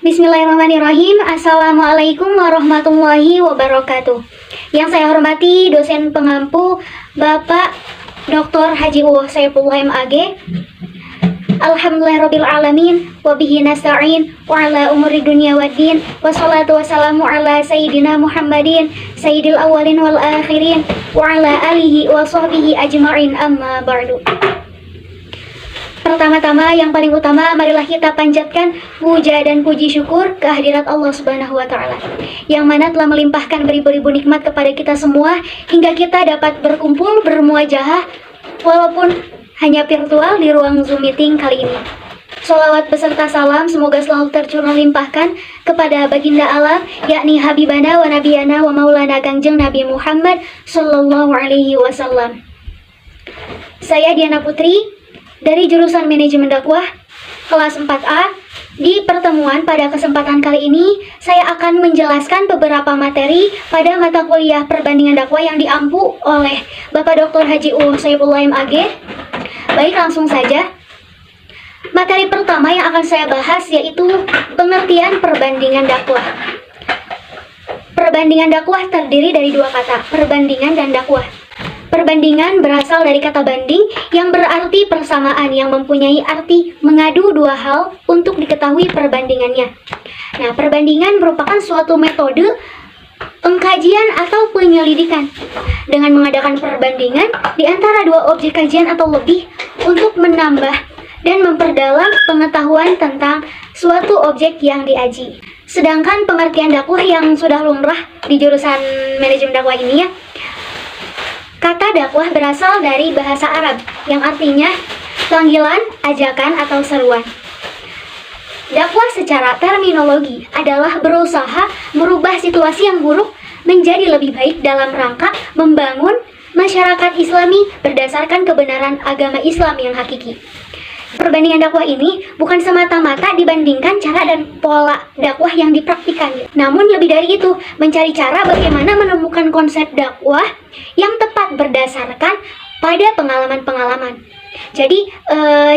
Bismillahirrahmanirrahim. Assalamualaikum warahmatullahi wabarakatuh. Yang saya hormati dosen pengampu Bapak Dr. Haji Uwah Saifullah MAG. Alhamdulillahirrabbilalamin. Wabihi nasta'in wa ala umuri dunia waddin. Wassalatu wassalamu ala sayyidina Muhammadin sayyidil awalin wal akhirin wa ala alihi wa sahbihi ajma'in, amma ba'du. Pertama-tama, yang paling utama, marilah kita panjatkan puja dan puji syukur kehadirat Allah Subhanahu wa Ta'ala, yang mana telah melimpahkan beribu-ribu nikmat kepada kita semua hingga kita dapat berkumpul bermuajahah walaupun hanya virtual di ruang Zoom meeting kali ini. Sholawat beserta salam semoga selalu tercurah limpahkan kepada baginda alam, yakni Habibana wa Nabiyana wa Maulana Kangjeng Nabi Muhammad Sallallahu Alaihi Wasallam. Saya Diana Putri dari jurusan Manajemen Dakwah kelas 4A. Di pertemuan pada kesempatan kali ini, saya akan menjelaskan beberapa materi pada mata kuliah perbandingan dakwah yang diampu oleh Bapak Dr. Haji Uwah Saifullah MAG. Baik, langsung saja. Materi pertama yang akan saya bahas yaitu pengertian perbandingan dakwah. Perbandingan dakwah terdiri dari dua kata, perbandingan dan dakwah. Perbandingan berasal dari kata banding yang berarti persamaan, yang mempunyai arti mengadu dua hal untuk diketahui perbandingannya. Nah, perbandingan merupakan suatu metode pengkajian atau penyelidikan dengan mengadakan perbandingan di antara dua objek kajian atau lebih untuk menambah dan memperdalam pengetahuan tentang suatu objek yang diaji. Sedangkan pengertian dakwah yang sudah lumrah di jurusan manajemen dakwah ini ya, kata dakwah berasal dari bahasa Arab yang artinya panggilan, ajakan, atau seruan. Dakwah secara terminologi adalah berusaha merubah situasi yang buruk menjadi lebih baik dalam rangka membangun masyarakat Islami berdasarkan kebenaran agama Islam yang hakiki. Perbandingan dakwah ini bukan semata-mata dibandingkan cara dan pola dakwah yang dipraktikkan, namun lebih dari itu, mencari cara bagaimana menemukan konsep dakwah yang tepat berdasarkan pada pengalaman-pengalaman. Jadi,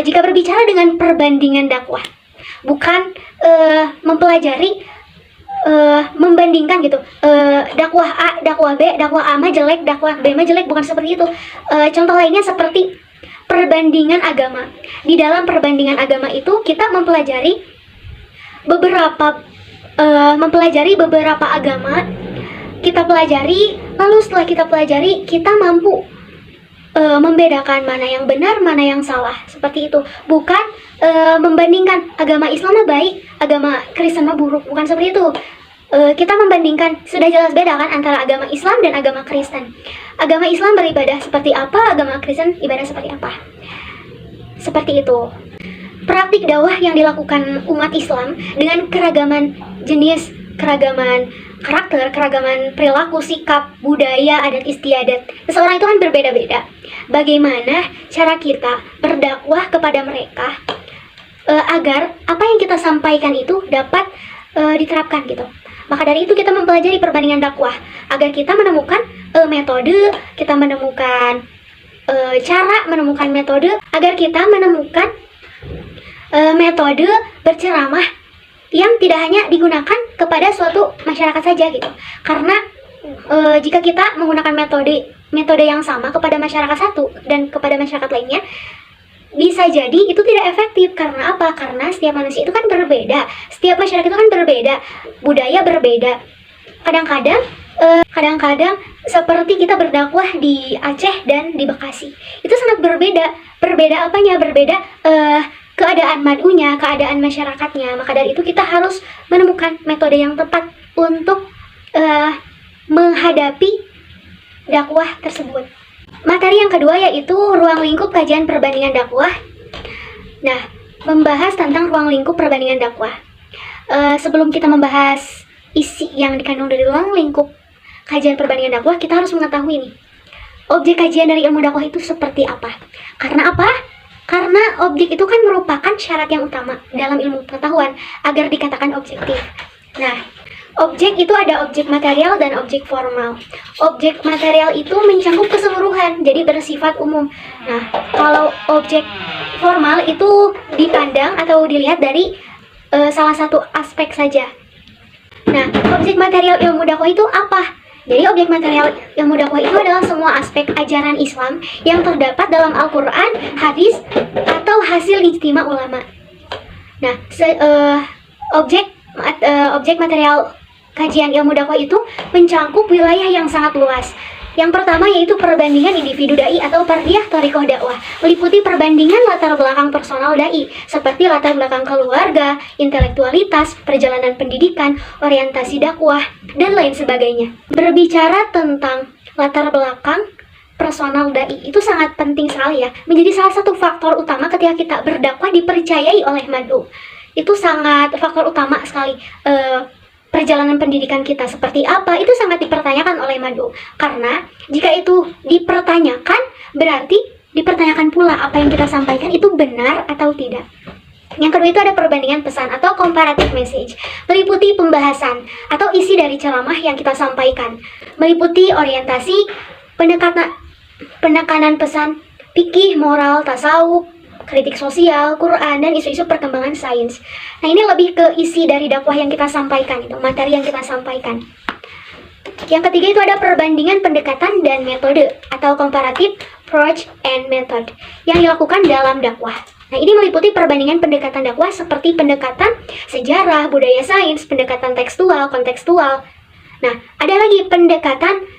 jika berbicara dengan perbandingan dakwah, bukan mempelajari, membandingkan gitu, dakwah A, dakwah B, dakwah A mah jelek, dakwah B mah jelek, bukan seperti itu. Contoh lainnya seperti perbandingan agama. Di dalam perbandingan agama itu kita mempelajari beberapa agama. Kita pelajari, lalu setelah kita pelajari, kita mampu membedakan mana yang benar, mana yang salah. Seperti itu. Bukan membandingkan agama Islam baik, agama Kristen buruk. Bukan seperti itu. Kita membandingkan, sudah jelas beda kan antara agama Islam dan agama Kristen. Agama Islam beribadah seperti apa, agama Kristen ibadah seperti apa. Seperti itu. Praktik dakwah yang dilakukan umat Islam dengan keragaman jenis, keragaman karakter, keragaman perilaku, sikap, budaya, adat istiadat. Seseorang itu kan berbeda-beda. Bagaimana cara kita berdakwah kepada mereka agar apa yang kita sampaikan itu dapat diterapkan gitu. Maka dari itu kita mempelajari perbandingan dakwah agar kita menemukan metode, kita menemukan cara, menemukan metode, agar kita menemukan metode berceramah yang tidak hanya digunakan kepada suatu masyarakat saja gitu. Karena jika kita menggunakan metode yang sama kepada masyarakat satu dan kepada masyarakat lainnya, bisa jadi itu tidak efektif. Karena apa? Karena setiap manusia itu kan berbeda, setiap masyarakat itu kan berbeda, budaya berbeda. Kadang-kadang seperti kita berdakwah di Aceh dan di Bekasi, itu sangat berbeda. Berbeda apanya? Berbeda keadaan madunya, keadaan masyarakatnya. Maka dari itu kita harus menemukan metode yang tepat untuk menghadapi dakwah tersebut. Materi yang kedua yaitu ruang lingkup kajian perbandingan dakwah. Nah, membahas tentang ruang lingkup perbandingan dakwah. Sebelum kita membahas isi yang dikandung dari ruang lingkup kajian perbandingan dakwah, kita harus mengetahui nih, objek kajian dari ilmu dakwah itu seperti apa. Karena apa? Karena objek itu kan merupakan syarat yang utama dalam ilmu pengetahuan agar dikatakan objektif. Nah, objek itu ada objek material dan objek formal. Objek material itu mencakup keseluruhan, jadi bersifat umum. Nah, kalau objek formal itu dipandang atau dilihat dari salah satu aspek saja. Nah, objek material ilmu dakwah itu apa? Jadi objek material ilmu dakwah itu adalah semua aspek ajaran Islam yang terdapat dalam Al-Quran, hadis, atau hasil ijtima ulama. Nah, objek material kajian ilmu dakwah itu mencakup wilayah yang sangat luas. Yang pertama yaitu perbandingan individu dai atau fardiyah thariqah dakwah, meliputi perbandingan latar belakang personal dai seperti latar belakang keluarga, intelektualitas, perjalanan pendidikan, orientasi dakwah, dan lain sebagainya. Berbicara tentang latar belakang personal dai itu sangat penting sekali ya, menjadi salah satu faktor utama ketika kita berdakwah dipercayai oleh mad'u. Itu sangat faktor utama sekali. Perjalanan pendidikan kita seperti apa itu sangat dipertanyakan oleh mad'u, karena jika itu dipertanyakan berarti dipertanyakan pula apa yang kita sampaikan itu benar atau tidak. Yang kedua itu ada perbandingan pesan atau comparative message, meliputi pembahasan atau isi dari ceramah yang kita sampaikan, meliputi orientasi, penekanan pesan, fikih, moral, tasawuf, kritik sosial, Quran, dan isu-isu perkembangan sains. Nah, ini lebih ke isi dari dakwah yang kita sampaikan, itu materi yang kita sampaikan. Yang ketiga itu ada perbandingan pendekatan dan metode atau comparative approach and method yang dilakukan dalam dakwah. Nah, ini meliputi perbandingan pendekatan dakwah seperti pendekatan sejarah, budaya sains, pendekatan tekstual, kontekstual. Nah, ada lagi pendekatan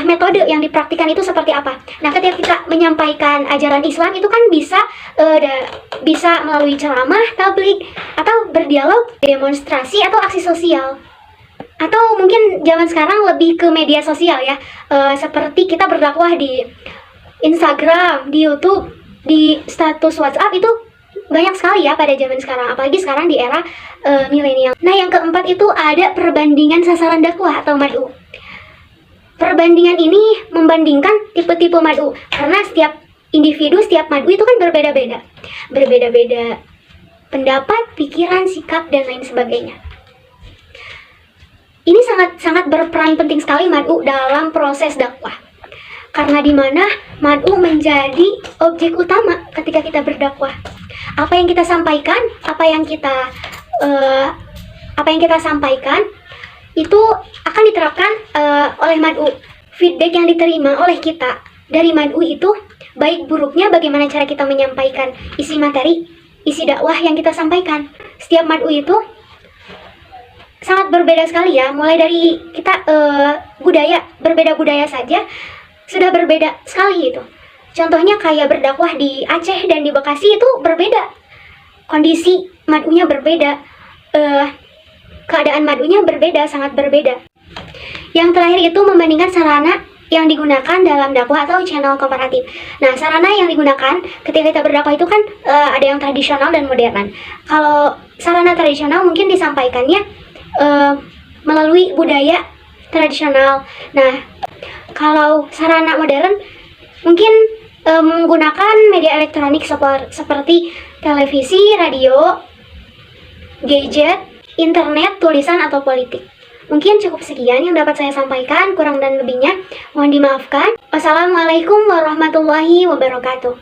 metode yang dipraktikkan itu seperti apa. Nah, ketika kita menyampaikan ajaran Islam itu kan bisa melalui ceramah, tabligh, atau berdialog, demonstrasi, atau aksi sosial. Atau mungkin zaman sekarang lebih ke media sosial ya, seperti kita berdakwah di Instagram, di YouTube, di status WhatsApp itu banyak sekali ya pada zaman sekarang, apalagi sekarang di era milenial. Nah, yang keempat itu ada perbandingan sasaran dakwah atau mad'u. Perbandingan ini membandingkan tipe-tipe mad'u, karena setiap individu, setiap mad'u itu kan berbeda-beda pendapat, pikiran, sikap, dan lain sebagainya. Ini sangat berperan penting sekali mad'u dalam proses dakwah, karena di mana mad'u menjadi objek utama ketika kita berdakwah. Apa yang kita sampaikan, apa yang kita sampaikan itu akan diterapkan oleh mad'u. Feedback yang diterima oleh kita dari mad'u itu baik buruknya bagaimana cara kita menyampaikan isi materi, isi dakwah yang kita sampaikan. Setiap mad'u itu sangat berbeda sekali ya, mulai dari kita berbeda budaya saja sudah berbeda sekali itu. Contohnya kayak berdakwah di Aceh dan di Bekasi itu berbeda, kondisi mad'unya berbeda, keadaan mad'unya berbeda, sangat berbeda. Yang terakhir itu membandingkan sarana yang digunakan dalam dakwah atau channel komparatif. Nah, sarana yang digunakan ketika kita berdakwah itu kan ada yang tradisional dan modern. Kalau sarana tradisional mungkin disampaikannya melalui budaya tradisional. Nah, kalau sarana modern mungkin menggunakan media elektronik seperti televisi, radio, gadget, internet, tulisan, atau politik. Mungkin cukup sekian yang dapat saya sampaikan, kurang dan lebihnya mohon dimaafkan. Wassalamualaikum warahmatullahi wabarakatuh.